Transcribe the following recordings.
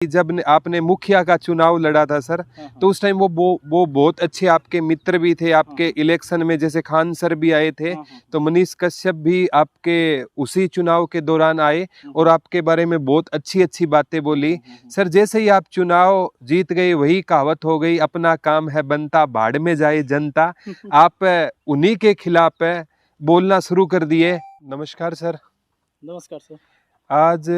जब आपने मुखिया का चुनाव लड़ा था सर, तो उस टाइम वो बहुत अच्छे आपके मित्र भी थे आपके इलेक्शन में, जैसे खान सर भी आए थे, तो मनीष कश्यप भी आपके उसी चुनाव के दौरान आए और आपके बारे में बहुत अच्छी अच्छी बातें बोली। सर जैसे ही आप चुनाव जीत गए वही कहावत हो गई, अपना काम है बनता भाड़ में जाए जनता। आप उन्हीं के खिलाफ बोलना शुरू कर दिए। नमस्कार सर। नमस्कार सर। आज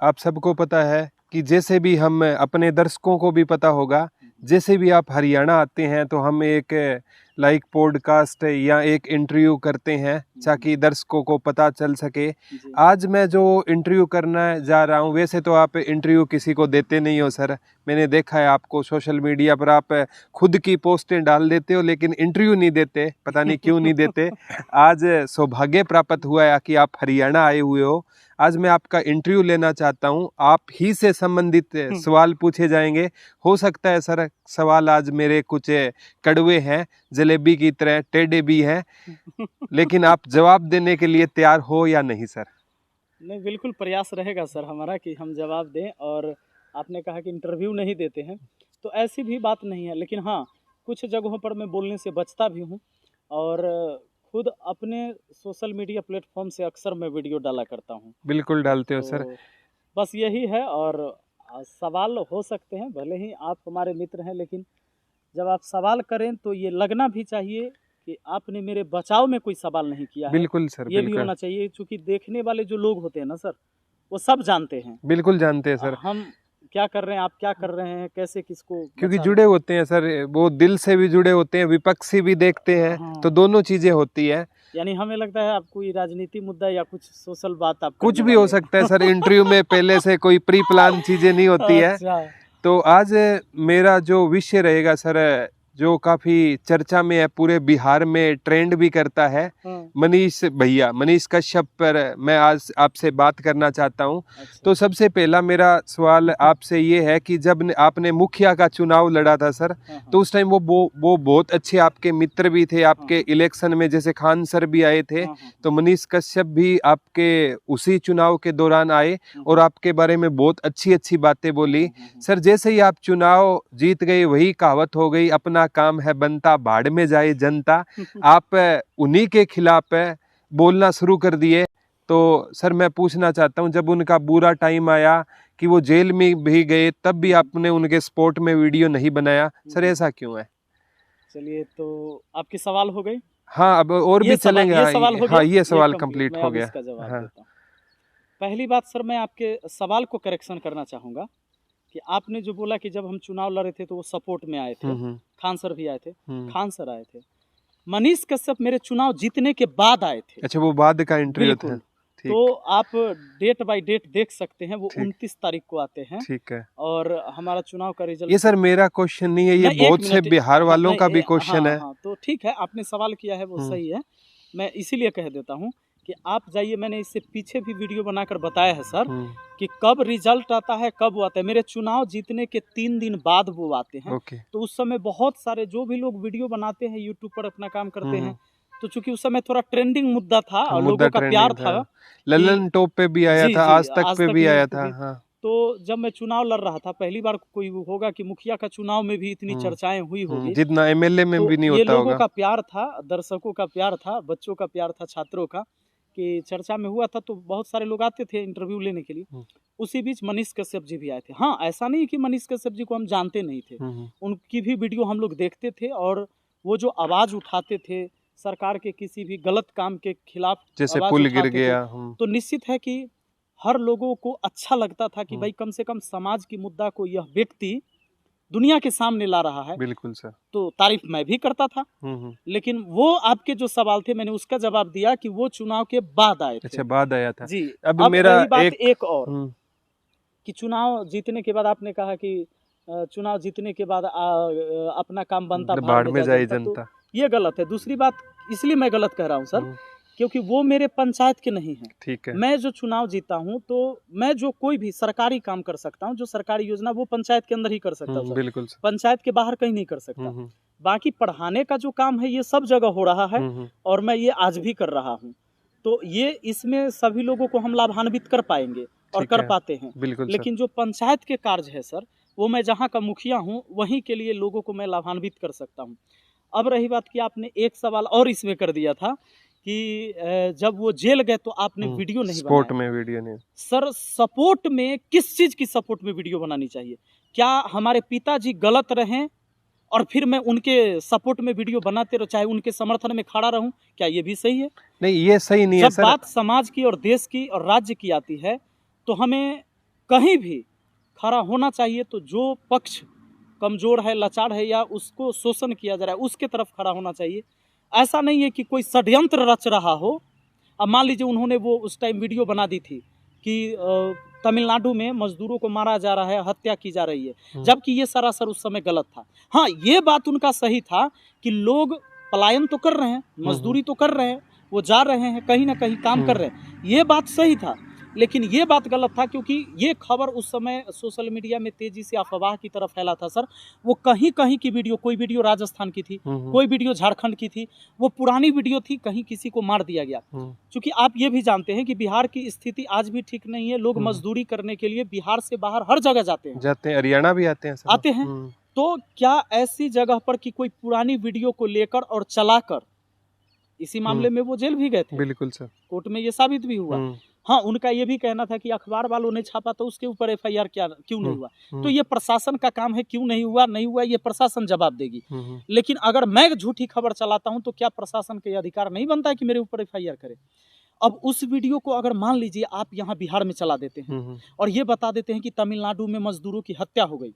आप सबको पता है कि जैसे भी हम अपने दर्शकों को भी पता होगा, जैसे भी आप हरियाणा आते हैं तो हम एक लाइक पॉडकास्ट या एक इंटरव्यू करते हैं ताकि दर्शकों को पता चल सके। आज मैं जो इंटरव्यू करना जा रहा हूं, वैसे तो आप इंटरव्यू किसी को देते नहीं हो सर, मैंने देखा है आपको सोशल मीडिया पर आप खुद की पोस्टें डाल देते हो लेकिन इंटरव्यू नहीं देते, पता नहीं क्यों नहीं देते। आज सौभाग्य प्राप्त हुआ है कि आप हरियाणा आए हुए हो। आज मैं आपका इंटरव्यू लेना चाहता हूं, आप ही से संबंधित सवाल पूछे जाएंगे। हो सकता है सर सवाल आज मेरे कुछ कड़वे हैं, जलेबी की तरह टेढ़े भी हैं, लेकिन आप जवाब देने के लिए तैयार हो या नहीं सर? नहीं, बिल्कुल प्रयास रहेगा सर हमारा कि हम जवाब दें। और आपने कहा कि इंटरव्यू नहीं देते हैं, तो ऐसी भी बात नहीं है, लेकिन हाँ कुछ जगहों पर मैं बोलने से बचता भी हूँ और खुद अपने सोशल मीडिया प्लेटफॉर्म से अक्सर मैं वीडियो डाला करता हूँ। बिल्कुल डालते हो सर। बस यही है। और सवाल हो सकते हैं, भले ही आप हमारे मित्र हैं, लेकिन जब आप सवाल करें तो ये लगना भी चाहिए कि आपने मेरे बचाव में कोई सवाल नहीं किया है। बिल्कुल सर, ये भी होना चाहिए, क्योंकि देखने वाले जो लोग होते हैं ना सर, वो सब जानते हैं। बिल्कुल जानते हैं सर हम क्या कर रहे हैं, आप क्या कर रहे हैं, कैसे किसको, क्योंकि जुड़े होते हैं सर, वो दिल से भी जुड़े होते हैं, विपक्षी भी देखते हैं। हाँ। तो दोनों चीजें होती है। यानी हमें लगता है आप कोई राजनीति मुद्दा या कुछ सोशल बात आप कुछ भी हो सकता है सर, इंटरव्यू में पहले से कोई प्री प्लान चीजें नहीं होती है। अच्छा। तो आज मेरा जो विषय रहेगा सर, जो काफी चर्चा में है, पूरे बिहार में ट्रेंड भी करता है, मनीष भैया, मनीष कश्यप पर मैं आज आपसे बात करना चाहता हूं। अच्छा। तो सबसे पहला मेरा सवाल आपसे ये है कि जब आपने मुखिया का चुनाव लड़ा था सर, तो उस टाइम वो बहुत अच्छे आपके मित्र भी थे आपके इलेक्शन में, जैसे खान सर भी आए थे, तो मनीष कश्यप भी आपके उसी चुनाव के दौरान आए और आपके बारे में बहुत अच्छी अच्छी बातें बोली। सर जैसे ही आप चुनाव जीत गए वही कहावत हो गई, अपना काम है बनता भाड़ में जाए जनता। आप उन्हीं के खिलाफ बोलना शुरू कर दिए। तो सर मैं पूछना चाहता हूं, जब उनका बुरा टाइम आया कि वो जेल में भी गए, तब भी आपने उनके सपोर्ट में वीडियो नहीं बनाया, सर ऐसा क्यों है? चलिए, तो आपके सवाल हो गए। हाँ, अब और भी चलेंगे। ये सवाल हो गया। हाँ, ये सवाल कंप्लीट हो गया। इसका जवाब हाँ। देता हूँ। पहली बात सर, मैं आपके सवाल को करेक्शन करना चाहूँगा कि आपने जो बोला कि जब हम चुनाव लड़े थे तो वो सपोर्ट में आए थे, खान सर भी आए थे। खान सर आए थे, मनीष कश्यप मेरे चुनाव जीतने के बाद आए थे। अच्छा, वो बाद का इंटरव्यू था। तो आप डेट बाय डेट देख सकते हैं, वो 29 तारीख को आते हैं। ठीक है। और हमारा चुनाव का रिजल्ट, ये सर मेरा क्वेश्चन नहीं है, ये बहुत से बिहार वालों का भी क्वेश्चन है। तो ठीक है, आपने सवाल किया है वो सही है, मैं इसीलिए कह देता हूँ कि आप जाइए, मैंने इससे पीछे भी वीडियो बनाकर बताया है सर कि कब रिजल्ट आता है, कब वो आता है। मेरे चुनाव जीतने के 3 दिन बाद वो आते हैं। तो उस समय बहुत सारे जो भी लोग वीडियो बनाते हैं, यूट्यूब पर अपना काम करते हैं, तो चूंकि उस समय थोड़ा ट्रेंडिंग मुद्दा था और लोगों का प्यार था। ललन टॉप पे भी आया था, आज तक पे भी आया था। हाँ। तो जब मैं चुनाव लड़ रहा था, पहली बार कोई होगा कि मुखिया का चुनाव में भी इतनी चर्चाएं हुई होगी, जितना एमएलए में भी नहीं होता होगा। ये लोगों का प्यार था, दर्शकों का प्यार था, बच्चों का प्यार था, छात्रों का, कि चर्चा में हुआ था, तो बहुत सारे लोग आते थे इंटरव्यू लेने के लिए। उसी बीच मनीष कश्यप जी भी आए थे। हाँ, ऐसा नहीं कि मनीष कश्यप जी को हम जानते नहीं थे, उनकी भी वीडियो हम लोग देखते थे, और वो जो आवाज उठाते थे सरकार के किसी भी गलत काम के खिलाफ, जैसे पुल गिर गया, तो निश्चित है कि हर लोगों को अच्छा लगता था कि भाई कम से कम समाज की मुद्दा को यह व्यक्ति दुनिया के सामने ला रहा है। बिल्कुल सर। तो तारीफ मैं भी करता था। लेकिन वो आपके जो सवाल थे, मैंने उसका जवाब दिया कि वो चुनाव के बाद आए थे। अच्छा, बाद आया था जी। अब मेरा एक और कि चुनाव जीतने के बाद आपने कहा कि चुनाव जीतने के बाद अपना काम बनता भाड़ में जाए जनता, तो ये गलत है। दूसरी बात, इसलिए मैं गलत कह रहा हूँ सर, क्योंकि वो मेरे पंचायत के नहीं हैं। ठीक है। मैं जो चुनाव जीता हूँ, तो मैं जो कोई भी सरकारी काम कर सकता हूँ, जो सरकारी योजना, वो पंचायत के अंदर ही कर सकता हूँ। बिल्कुल। पंचायत के बाहर कहीं नहीं कर सकता। बाकी पढ़ाने का जो काम है, ये सब जगह हो रहा है, और मैं ये आज भी कर रहा हूँ। तो ये इसमें सभी लोगों को हम लाभान्वित कर पाएंगे। और ठीक कर है। पाते हैं। बिल्कुल सर। लेकिन जो पंचायत के कार्य है सर, वो मैं जहाँ का मुखिया हूँ वहीं के लिए लोगों को मैं लाभान्वित कर सकता हूँ। अब रही बात कि आपने एक सवाल और इसमें कर दिया था कि जब वो जेल गए तो आपने वीडियो नहीं सपोर्ट बनाया। में वीडियो नहीं। सर सपोर्ट में किस चीज़ की सपोर्ट में वीडियो बनानी चाहिए? क्या हमारे पिताजी गलत रहें और फिर मैं उनके सपोर्ट में वीडियो बनाते रहूं, चाहे उनके समर्थन में खड़ा रहूं, क्या ये भी सही है? नहीं, ये सही नहीं है जब सर। बात समाज की और देश की और राज्य की आती है तो हमें कहीं भी खड़ा होना चाहिए। तो जो पक्ष कमजोर है, लाचार है या उसको शोषण किया जा रहा है उसके तरफ खड़ा होना चाहिए। ऐसा नहीं है कि कोई षड्यंत्र रच रहा हो। अब मान लीजिए उन्होंने वो उस टाइम वीडियो बना दी थी कि तमिलनाडु में मजदूरों को मारा जा रहा है, हत्या की जा रही है, जबकि ये सरासर उस समय गलत था। हाँ, ये बात उनका सही था कि लोग पलायन तो कर रहे हैं, मजदूरी तो कर रहे हैं, वो जा रहे हैं कहीं ना कहीं काम कर रहे हैं, ये बात सही था। लेकिन ये बात गलत था क्योंकि ये खबर उस समय सोशल मीडिया में तेजी से अफवाह की तरफ फैला था सर। वो कहीं कहीं की वीडियो, कोई वीडियो राजस्थान की थी, कोई वीडियो झारखंड की थी, वो पुरानी वीडियो थी, कहीं किसी को मार दिया गया। क्योंकि आप ये भी जानते हैं कि बिहार की स्थिति आज भी ठीक नहीं है। लोग मजदूरी करने के लिए बिहार से बाहर हर जगह जाते हैं, हरियाणा भी आते हैं सर। आते हैं। तो क्या ऐसी जगह पर कि कोई पुरानी वीडियो को लेकर और चलाकर, इसी मामले में वो जेल भी गए थे, बिल्कुल सर, कोर्ट में ये साबित भी हुआ। हाँ, उनका ये भी कहना था कि अखबार वालों ने छापा तो उसके ऊपर FIR क्यों नहीं हुआ। तो ये प्रशासन का काम है, क्यों नहीं हुआ ये प्रशासन जवाब देगी। लेकिन अगर मैं झूठी खबर चलाता हूं तो क्या प्रशासन के अधिकार नहीं बनता है कि मेरे ऊपर FIR करे? अब उस वीडियो को अगर मान लीजिए आप यहाँ बिहार में चला देते हैं और ये बता देते हैं कि तमिलनाडु में मजदूरों की हत्या हो गई,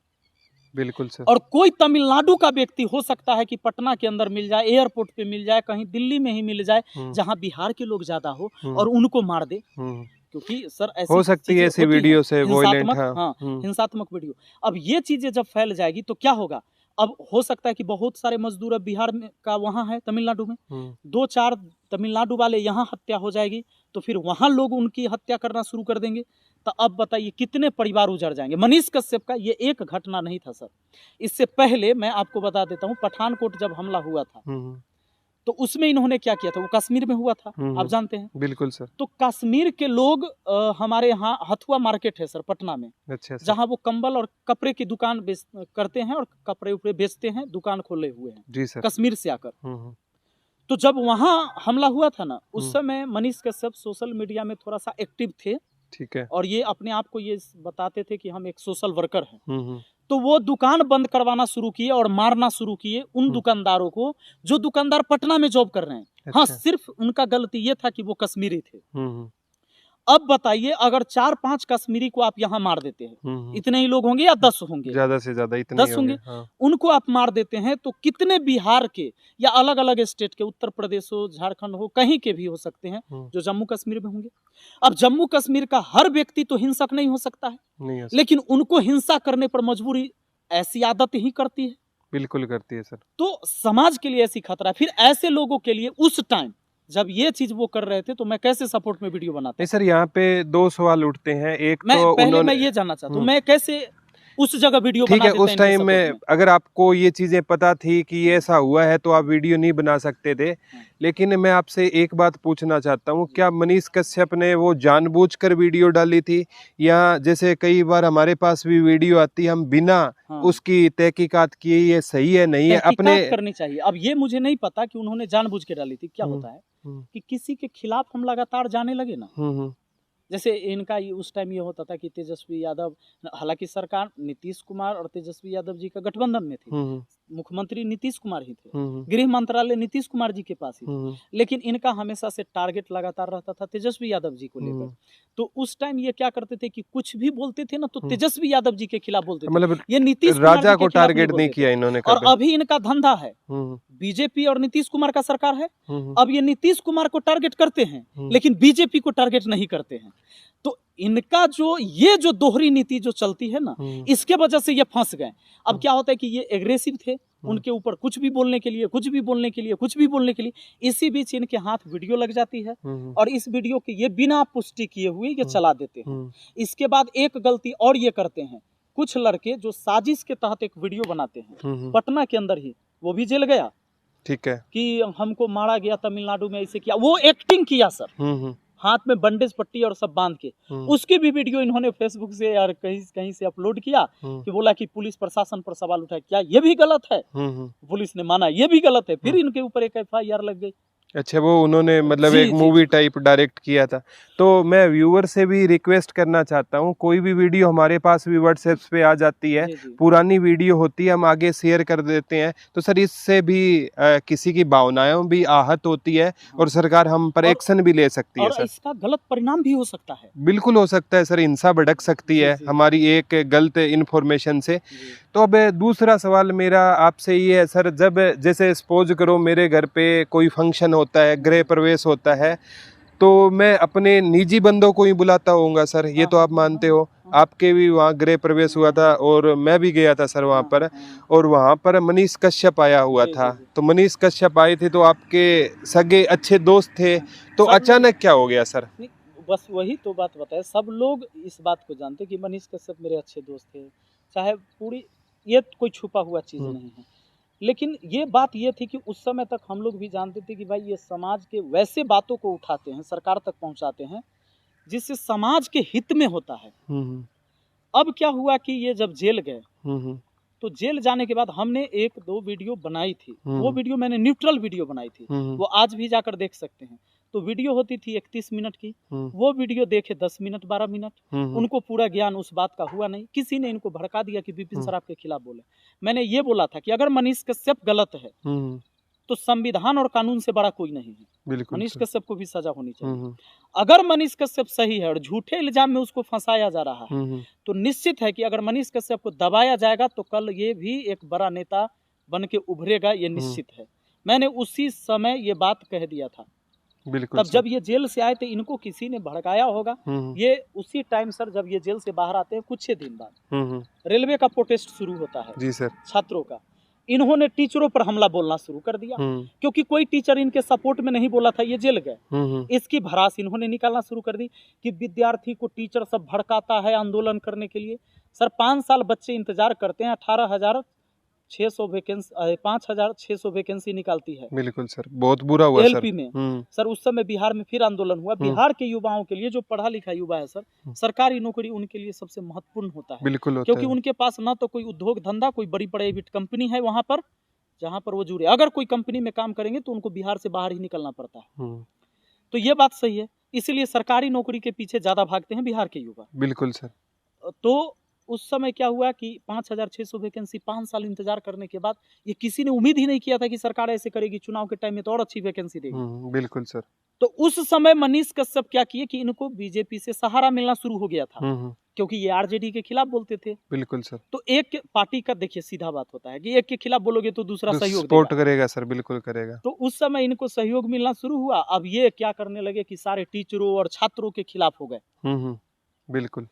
बिल्कुल सर, और कोई तमिलनाडु का व्यक्ति हो सकता है कि पटना के अंदर मिल जाए, एयरपोर्ट पे मिल जाए, कहीं दिल्ली में ही मिल जाए जहां बिहार के लोग ज्यादा हो और उनको मार दे, क्योंकि सर ऐसी हो सकती है ऐसी वीडियो से वॉयलेंट, हिंसात्मक वीडियो। अब ये चीजें जब फैल जाएगी तो क्या होगा? अब हो सकता है कि बहुत सारे मजदूर अब बिहार में का वहाँ है, तमिलनाडु में 2-4 तमिलनाडु वाले यहाँ हत्या हो जाएगी तो फिर वहाँ लोग उनकी हत्या करना शुरू कर देंगे। तो अब बताइए कितने परिवार उजड़ जाएंगे। मनीष कश्यप का ये एक घटना नहीं था सर, इससे पहले मैं आपको बता देता हूँ, पठानकोट जब हमला हुआ था तो उसमें इन्होंने क्या किया था, वो कश्मीर में हुआ था, आप जानते हैं। बिल्कुल सर। तो कश्मीर के लोग हमारे यहाँ हथुआ मार्केट है सर पटना में, अच्छा, जहाँ वो कंबल और कपड़े की दुकान करते हैं और कपड़े उपड़े बेचते हैं, दुकान खोले हुए हैं जी सर, कश्मीर से आकर। तो जब वहाँ हमला हुआ था ना, उस समय मनीष कश्यप सोशल मीडिया में थोड़ा सा एक्टिव थे, ठीक है, और ये अपने आप को ये बताते थे कि हम एक सोशल वर्कर हैं। तो वो दुकान बंद करवाना शुरू किए और मारना शुरू किए उन दुकानदारों को जो दुकानदार पटना में जॉब कर रहे हैं। अच्छा। हाँ, सिर्फ उनका गलती ये था कि वो कश्मीरी थे। अब बताइए अगर 4-5 कश्मीरी को आप यहाँ मार देते हैं, इतने ही लोग होंगे या 10 होंगे, ज्यादा से ज्यादा इतने 10 होंगे, उनको आप मार देते हैं तो कितने बिहार के या अलग अलग स्टेट के, उत्तर प्रदेश हो, झारखंड हो, कहीं के भी हो सकते हैं जो जम्मू कश्मीर में होंगे। अब जम्मू कश्मीर का हर व्यक्ति तो हिंसक नहीं हो सकता है, लेकिन उनको हिंसा करने पर मजबूरी ऐसी आदत ही करती है, बिल्कुल करती है सर। तो समाज के लिए ऐसी खतरा है। फिर ऐसे लोगों के लिए उस टाइम जब ये चीज वो कर रहे थे तो मैं कैसे सपोर्ट में वीडियो बनाता? नहीं सर, यहाँ पे 2 सवाल उठते हैं। एक तो पहले मैं ये जानना चाहता हूँ, मैं कैसे उस जगह वीडियो बना देते हैं। ठीक है, उस टाइम में अगर आपको ये चीजें पता थी कि ये ऐसा हुआ है तो आप वीडियो नहीं बना सकते थे। लेकिन मैं आपसे एक बात पूछना चाहता हूँ, क्या मनीष कश्यप ने वो जानबूझकर वीडियो डाली थी, या जैसे कई बार हमारे पास भी वीडियो आती है हम बिना उसकी तहकीकात किए ये सही है नहीं है अपने करनी चाहिए? अब ये मुझे नहीं पता कि उन्होंने जानबूझ के डाली थी। क्या होता है कि किसी के खिलाफ हम लगातार जाने लगे ना, जैसे इनका उस टाइम ये होता था कि तेजस्वी यादव, हालांकि सरकार नीतीश कुमार और तेजस्वी यादव जी का गठबंधन में थी, मुख्यमंत्री नीतीश कुमार ही थे, गृह मंत्रालय नीतीश कुमार जी के पास ही, लेकिन इनका हमेशा से टारगेट लगातार रहता था तेजस्वी यादव जी को लेकर। तो उस टाइम ये क्या करते थे कि कुछ भी बोलते थे ना तो तेजस्वी यादव जी के खिलाफ बोलते थे, मतलब ये नीतीश राजा को टारगेट नहीं किया इन्होंने। और अभी इनका धंधा है, बीजेपी और नीतीश कुमार का सरकार है, अब ये नीतीश कुमार को टारगेट करते हैं लेकिन बीजेपी को टारगेट नहीं करते हैं। तो इनका ये जो दोहरी नीति जो चलती है ना, इसके वजह से ये फंस गए। अब क्या होता है कि ये एग्रेसिव थे, उनके ऊपर कुछ भी बोलने के लिए, कुछ भी बोलने के लिए, कुछ भी बोलने के लिए, इसी बीच इनके हाथ वीडियो लग जाती है और इस वीडियो के ये बिना पुष्टि किए हुए ये चला देते हैं। इसके बाद एक गलती और ये करते हैं, कुछ लड़के जो साजिश के तहत एक वीडियो बनाते हैं पटना के अंदर ही, वो भी जेल गया, ठीक है, कि हमको मारा गया तमिलनाडु में, ऐसे किया, वो एक्टिंग किया सर। हाथ में बंडेज पट्टी और सब बांध के, उसकी भी वीडियो इन्होंने फेसबुक से यार कहीं से अपलोड किया कि बोला कि पुलिस प्रशासन पर सवाल उठाए, क्या ये भी गलत है? पुलिस ने माना ये भी गलत है, फिर इनके ऊपर एक FIR लग गई। अच्छा, वो उन्होंने मतलब एक मूवी टाइप डायरेक्ट किया था। तो मैं व्यूअर से भी रिक्वेस्ट करना चाहता हूँ, कोई भी वीडियो हमारे पास भी व्हाट्सएप पे आ जाती है, पुरानी वीडियो होती है, हम आगे शेयर कर देते हैं, तो सर इससे भी किसी की भावनाएं भी आहत होती है और सरकार हम पर एक्शन भी ले सकती है। और सर इसका गलत परिणाम भी हो सकता है। बिल्कुल हो सकता है सर, हिंसा भड़क सकती है हमारी एक गलत इन्फॉर्मेशन से। तो अब दूसरा सवाल मेरा आपसे ये है सर, जब जैसे सपोज करो मेरे घर पे कोई फंक्शन होता है, गृह प्रवेश होता है, तो मैं अपने निजी बंदों को ही बुलाता होऊंगा सर, ये तो आप मानते हो। आपके भी वहाँ गृह प्रवेश हुआ था और मैं भी गया था सर वहाँ पर, और वहाँ पर मनीष कश्यप आया हुआ था। तो मनीष कश्यप आए थे, तो आपके सगे अच्छे दोस्त थे, तो अचानक क्या हो गया सर? बस वही तो बात बताए, सब लोग इस बात को जानते कि मनीष कश्यप मेरे अच्छे दोस्त थे, चाहे पूरी ये कोई छुपा हुआ चीज़ नहीं है। लेकिन ये बात ये थी कि उस समय तक हम लोग भी जानते थे कि भाई ये समाज के वैसे बातों को उठाते हैं, सरकार तक पहुंचाते हैं जिससे समाज के हित में होता है। अब क्या हुआ कि ये जब जेल गए, तो जेल जाने के बाद हमने 1-2 वीडियो बनाई थी। वो वीडियो मैंने न्यूट्रल वीडियो बनाई थी, वो आज भी जाकर देख सकते हैं। तो वीडियो होती थी 31 मिनट की, वो वीडियो देखे 10 मिनट 12 मिनट, उनको पूरा ज्ञान उस बात का हुआ नहीं। किसी ने इनको भड़का दिया कि विपिन सर आपके खिलाफ बोले। मैंने ये बोला था कि अगर मनीष कश्यप गलत है तो संविधान और कानून से बड़ा कोई नहीं है, मनीष कश्यप को भी सजा होनी चाहिए। अगर मनीष कश्यप सही है और झूठे इल्जाम में उसको फंसाया जा रहा है, तो निश्चित है कि अगर मनीष कश्यप को दबाया जाएगा तो कल ये भी एक बड़ा नेता बन के उभरेगा, ये निश्चित है। मैंने उसी समय ये बात कह दिया था। तब जब ये जेल से आए थे, इनको किसी ने भड़काया होगा। ये उसी टाइम सर, जब ये जेल से बाहर आते हैं कुछ ही दिन बाद रेलवे का प्रोटेस्ट शुरू होता है जी सर, छात्रों का। इन्होंने टीचरों पर हमला बोलना शुरू कर दिया, क्योंकि कोई टीचर इनके सपोर्ट में नहीं बोला था, ये जेल गए। इसकी भड़ास इन्होंने निकालना शुरू कर दी कि विद्यार्थी को टीचर सब भड़काता है आंदोलन करने के लिए। सर 5 साल बच्चे इंतजार करते हैं, 18,600 वैकेंसी 5,600 वैकेंसी निकालती है। बिल्कुल सर, बहुत बुरा हुआ LP में। सर उस समय बिहार में फिर आंदोलन हुआ। बिहार के युवाओं के लिए, जो पढ़ा लिखा युवा है सर, सरकारी नौकरी उनके लिए सबसे महत्वपूर्ण होता है। बिल्कुल होता क्योंकि उनके पास ना तो कोई उद्योग धंधा, कोई बड़ी प्राइवेट कंपनी है वहाँ पर जहाँ पर वो जुड़े। अगर कोई कंपनी में काम करेंगे तो उनको बिहार से बाहर ही निकलना पड़ता है। तो ये बात सही है, इसीलिए सरकारी नौकरी के पीछे ज्यादा भागते हैं बिहार के युवा। बिल्कुल सर। तो उस समय क्या हुआ कि 5,600 वैकेंसी, 5 साल इंतजार करने के बाद, ये किसी ने उम्मीद ही नहीं किया था कि सरकार ऐसे करेगी, चुनाव के टाइम में तो और अच्छी वैकेंसी देगी। बिल्कुल सर। तो उस समय मनीष कश्यप क्या किए कि इनको बीजेपी से सहारा मिलना शुरू हो गया था, क्योंकि ये आरजेडी के खिलाफ बोलते थे। बिल्कुल सर। तो एक पार्टी का देखिए सीधा बात होता है कि एक के खिलाफ बोलोगे तो दूसरा सहयोग सपोर्ट करेगा सर, बिल्कुल करेगा। तो उस समय इनको सहयोग मिलना शुरू हुआ। अब ये क्या करने लगे कि सारे टीचरों और छात्रों के खिलाफ हो गए। बिल्कुल।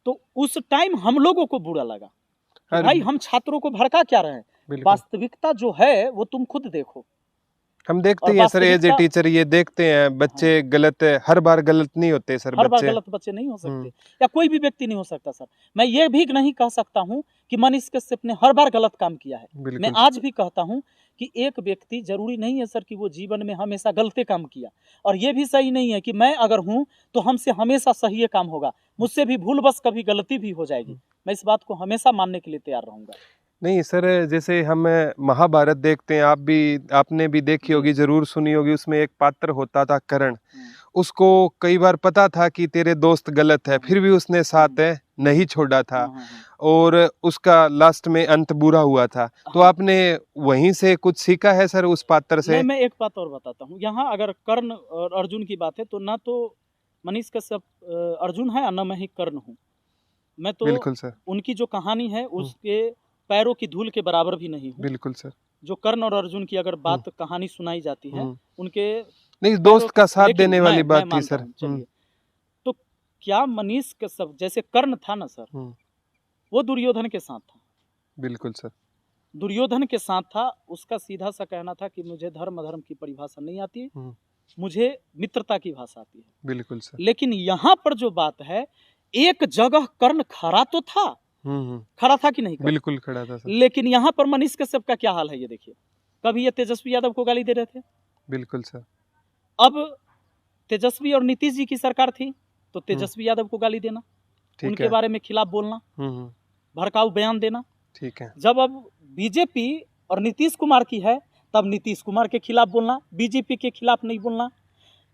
तो उस टाइम हम लोगों को बुरा लगा कि भाई हम छात्रों को भड़का क्या रहे हैं, वास्तविकता जो है वो तुम खुद देखो। हम देखते हैं सर, एज ए टीचर ये देखते हैं बच्चे गलत, हर बार गलत नहीं होते सर, हर बार गलत बच्चे नहीं हो सकते, या कोई भी व्यक्ति नहीं हो सकता सर। मैं ये भी नहीं कह सकता हूँ कि मनीष कश्यप ने हर बार गलत काम किया है। मैं आज भी कहता हूँ कि एक व्यक्ति जरूरी नहीं है सर कि वो जीवन में हमेशा गलत काम किया, और ये भी सही नहीं है कि मैं अगर हूँ तो हमसे हमेशा सही काम होगा। मुझसे भी भूल बस कभी गलती भी हो जाएगी। मैं इस बात को हमेशा मानने के लिए तैयार रहूंगा। नहीं सर, जैसे हम महाभारत देखते हैं, आपने भी देखी होगी, जरूर सुनी होगी, उसमें एक पात्र होता था कर्ण। उसको कई बार पता था कि तेरे दोस्त गलत है, फिर भी उसने साथ नहीं छोड़ा था, और उसका लास्ट में अंत बुरा हुआ था। तो आपने वहीं से कुछ सीखा है सर उस पात्र से? मैं एक बात और बताता हूँ, यहाँ अगर कर्ण और अर्जुन की बात है तो ना तो मनीष कश्यप अर्जुन है, ना मैं ही कर्ण हूँ। मैं तो बिल्कुल सर, उनकी जो कहानी है उसके पैरों की धूल के बराबर भी नहीं हूँ। बिल्कुल सर। जो कर्ण और अर्जुन की अगर बात कहानी सुनाई जाती है, उनके नहीं दोस्त का साथ देने वाली बात थी सर। चलिए, तो क्या मनीष कश्यप जैसे कर्ण था ना सर, वो दुर्योधन के साथ था। बिल्कुल सर। दुर्योधन के साथ था, उसका सीधा सा कहना था कि मुझे धर्म की परिभाषा नहीं आती, मुझे मित्रता की भाषा आती है। बिल्कुल सर। लेकिन यहाँ पर जो बात है, एक जगह कर्ण खड़ा तो था, खड़ा था कि नहीं? बिल्कुल खड़ा था सर। लेकिन यहाँ पर मनीष कश्यप का क्या हाल है ये देखिए। कभी ये तेजस्वी यादव को गाली दे रहे थे। बिल्कुल सर। अब तेजस्वी और नीतीश जी की सरकार थी तो तेजस्वी यादव को गाली देना, उनके बारे में खिलाफ बोलना, भड़काऊ बयान देना। ठीक है। जब अब बीजेपी और नीतीश कुमार की है तब नीतीश कुमार के खिलाफ बोलना, बीजेपी के खिलाफ नहीं बोलना।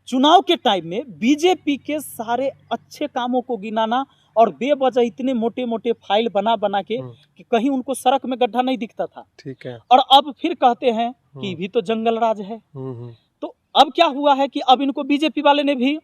चुनाव के टाइम में बीजेपी के सारे अच्छे कामों को गिनाना और बेवजह इतने मोटे मोटे फाइल बना बना के कि कहीं उनको सड़क में गड्ढा नहीं दिखता था। ठीक है। और अब फिर कहते हैं कि भी तो जंगल राज है। तो अब क्या हुआ है कि अब इनको बीजेपी वाले ने भी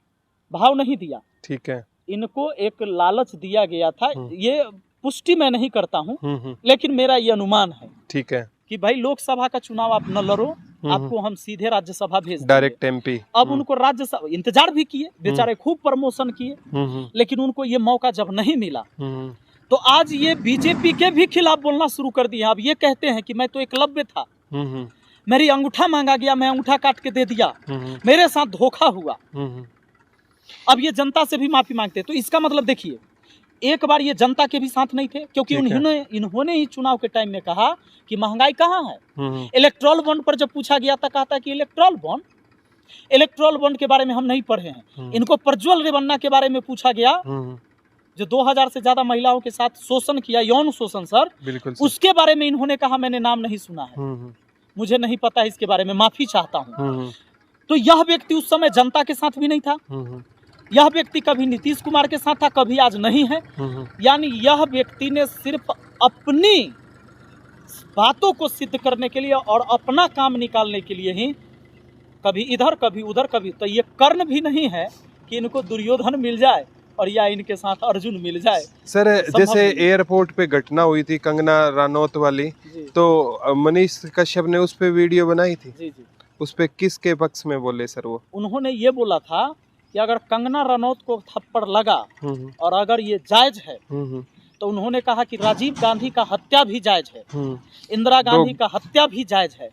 भाव नहीं दिया। ठीक है। इनको एक लालच दिया गया था, ये पुष्टि मैं नहीं करता हूँ लेकिन मेरा ये अनुमान है। ठीक है। कि भाई लोकसभा का चुनाव आप न लड़ो, आपको हम सीधे राज्यसभा भेज डायरेक्ट एमपी। अब उनको राज्यसभा इंतजार भी किए, बेचारे खूब प्रमोशन किए, लेकिन उनको ये मौका जब नहीं मिला तो आज ये बीजेपी के भी खिलाफ बोलना शुरू कर दिया। अब ये कहते हैं कि मैं तो एकलव्य था, मेरी अंगूठा मांगा गया, मैं अंगूठा काट के दे दिया, मेरे साथ धोखा हुआ। अब ये जनता से भी माफी मांगते हैं। तो इसका मतलब देखिए, एक बार ये जनता के भी साथ नहीं थे, क्योंकि इन्होंने ही चुनाव के टाइम में कहा कि महंगाई कहाँ है। इलेक्ट्रॉल बॉन्ड पर जब पूछा गया था, कहता कि इलेक्ट्रॉल बॉन्ड के बारे में हम नहीं पढ़े हैं। इनको प्रज्वल रेवन्ना के बारे में पूछा गया जो 2000 से ज्यादा महिलाओं के साथ शोषण किया, यौन शोषण सर, उसके बारे में इन्होंने कहा मैंने नाम नहीं सुना है, मुझे नहीं पता इसके बारे में, माफी चाहता हूँ। तो यह व्यक्ति उस समय जनता के साथ भी नहीं था। यह व्यक्ति कभी नीतीश कुमार के साथ था, कभी आज नहीं है। यानी यह व्यक्ति ने सिर्फ अपनी बातों को सिद्ध करने के लिए और अपना काम निकालने के लिए ही कभी इधर कभी उधर कभी, तो ये कर्ण भी नहीं है कि इनको दुर्योधन मिल जाए और या इनके साथ अर्जुन मिल जाए। सर जैसे एयरपोर्ट पे घटना हुई थी कंगना रनौत वाली, तो मनीष कश्यप ने उस पे वीडियो बनाई थी। जी। उस पे किसके पक्ष में बोले सर वो? उन्होंने ये बोला था कि अगर कंगना रनौत को थप्पड़ लगा और अगर ये जायज है तो उन्होंने कहा कि राजीव गांधी का हत्या भी जायज है, इंदिरा गांधी का हत्या भी जायज है।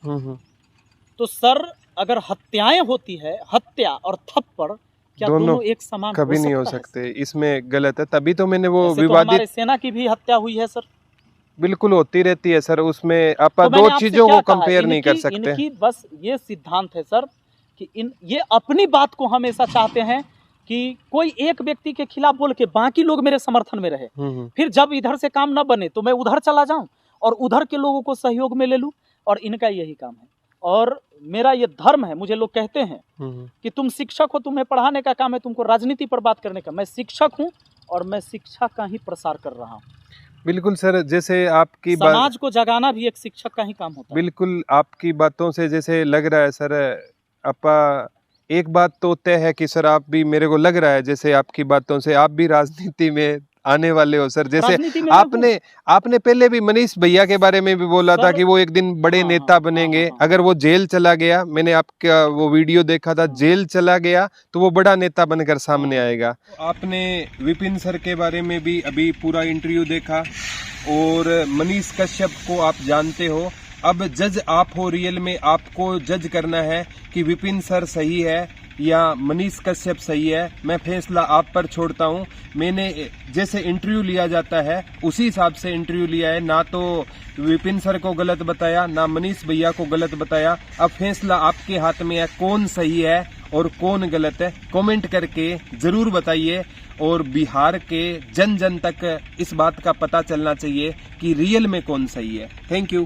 तो सर अगर हत्याएं होती है, हत्या और थप्पड़ क्या दोनों एक समान कभी नहीं हो सकते? इसमें गलत है, तभी तो मैंने वो विवादित। हमारे सेना की भी हत्या हुई है सर। बिल्कुल होती रहती है सर, उसमें आप दो चीजों को कंपेयर नहीं कर सकते। इनकी बस ये सिद्धांत है सर कि ये अपनी बात को हमेशा चाहते हैं कि कोई एक व्यक्ति के खिलाफ बोल के बाकी लोग मेरे समर्थन में रहे, फिर जब इधर से काम न बने तो मैं उधर चला जाऊं और उधर के लोगों को सहयोग में ले लूं। और इनका यही काम है और मेरा ये धर्म है। मुझे लोग कहते हैं कि तुम शिक्षक हो, तुम्हें पढ़ाने का काम है, तुमको राजनीति पर बात करने का। मैं शिक्षक हूँ और मैं शिक्षा का ही प्रसार कर रहा हूँ। बिल्कुल सर, जैसे आपकी समाज को जगाना भी एक शिक्षक का ही काम होता है। बिल्कुल, आपकी बातों से जैसे लग रहा है सर, आपा एक बात तो तय है कि सर आप भी, मेरे को लग रहा है जैसे आपकी बातों से आप भी राजनीति में आने वाले हो सर। जैसे आपने पहले भी मनीष भैया के बारे में भी बोला था कि वो एक दिन बड़े नेता बनेंगे। अगर वो जेल चला गया, मैंने आपका वो वीडियो देखा था, जेल चला गया तो वो बड़ा नेता बनकर सामने आएगा। आपने विपिन सर के बारे में भी अभी पूरा इंटरव्यू देखा और मनीष कश्यप को आप जानते हो। अब जज आप हो, रियल में आपको जज करना है कि विपिन सर सही है या मनीष कश्यप सही है। मैं फैसला आप पर छोड़ता हूं। मैंने जैसे इंटरव्यू लिया जाता है उसी हिसाब से इंटरव्यू लिया है, ना तो विपिन सर को गलत बताया ना मनीष भैया को गलत बताया। अब फैसला आपके हाथ में है, कौन सही है और कौन गलत है, कमेंट करके जरूर बताइए। और बिहार के जन जन तक इस बात का पता चलना चाहिए कि रियल में कौन सही है। Thank you.